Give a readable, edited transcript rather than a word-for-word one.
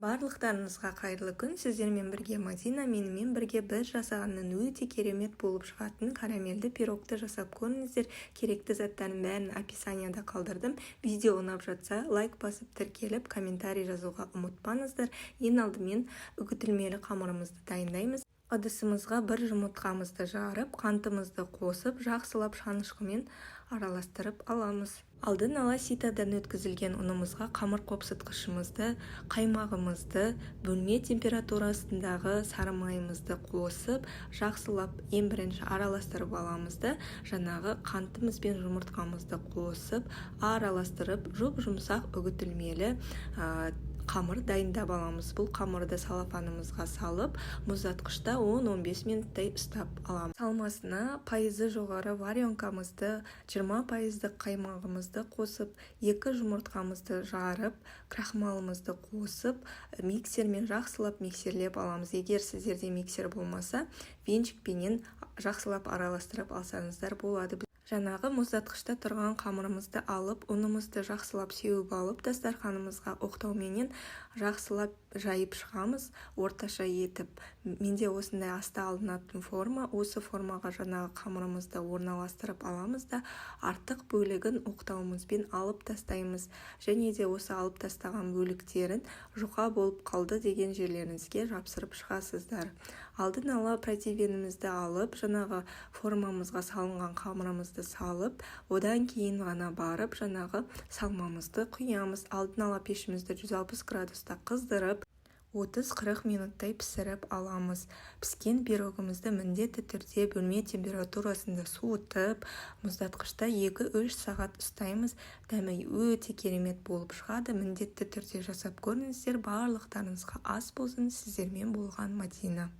Барлықтарыңызға қайырлы күн. Сіздермен бірге Мадина, менімен бірге біз жасағаннан өте керемет болып шығатын карамельді пирогты жасап көріңіздер. Керекті заттардың бәрін описанияда қалдырдым. Видео ұнап жатса, лайк басып тіркеліп, комментарий жазуға ұмытпаңыздар. Ең алдымен үгітілмелі қамырымызды дайындаймыз. Ыдысымызға бір жұмыртқамызды жарып, қантымызды қосып, жақсылап шанышқымен араластырып аламыз. Алдын ала ситадан өткізілген ұнымызға қамыр қопсытқышымызды, қаймағымызды, бөлме температурасындағы сары майымызды қосып, жақсылап ең бірінші араластырып аламызды. Жаңағы қантымыз бен жұмыртқамызды қосып, араластырып, жұмсақ үгітілмелі қамыр дайындап аламыз. Бұл қамырды салафанымызға салып, мұздатқышта 10-15 минуттай ұстап аламыз. Салмасына пайызы жоғары варенкамызды, 20% қаймағымызды қосып, 2 жұмыртқамызды жарып, крахмалымызды қосып, миксермен жақсылап миксерлеп аламыз. Егер сіздерде миксер болмаса, венчикпенен жақсылап араластырып алсаңыздар болады. Жаңағы мұздатқышта тұрған қамырымызды алып, ұнымызды жақсылап сеуіп алып, дастарханымызға оқтауменен жақсылап жайып шығамыз, орташа етіп. Менде осындай аста алынатын форма, осы формаға жаңағы қамырымызды орналастырып аламыз да, артық бөлігін оқтауымызбен алып тастаймыз. Және де осы алып тастаған бөліктерін жұқа болып қалды деген жерлеріңізге жапсырып шығасыздар. Алдын ала протеинімізді алып, жаңағы формамызға салынған қамырымызды салып, одан кейін ғана барып, жаңағы салмамызды құямыз. Алдын ала пешімізді 160 градуста қыздырып, 30-40 минуттай пісіріп аламыз. Піскен пирогымызды міндетті түрде бөлме температурасында суытып, мұздатқышта 2-3 сағат ұстаймыз. Дәмі өте керемет болып шығады. Міндетті түрде жасап көріңіздер. Барлықтарыңызға ас болсын. Сіздермен болған Мадина.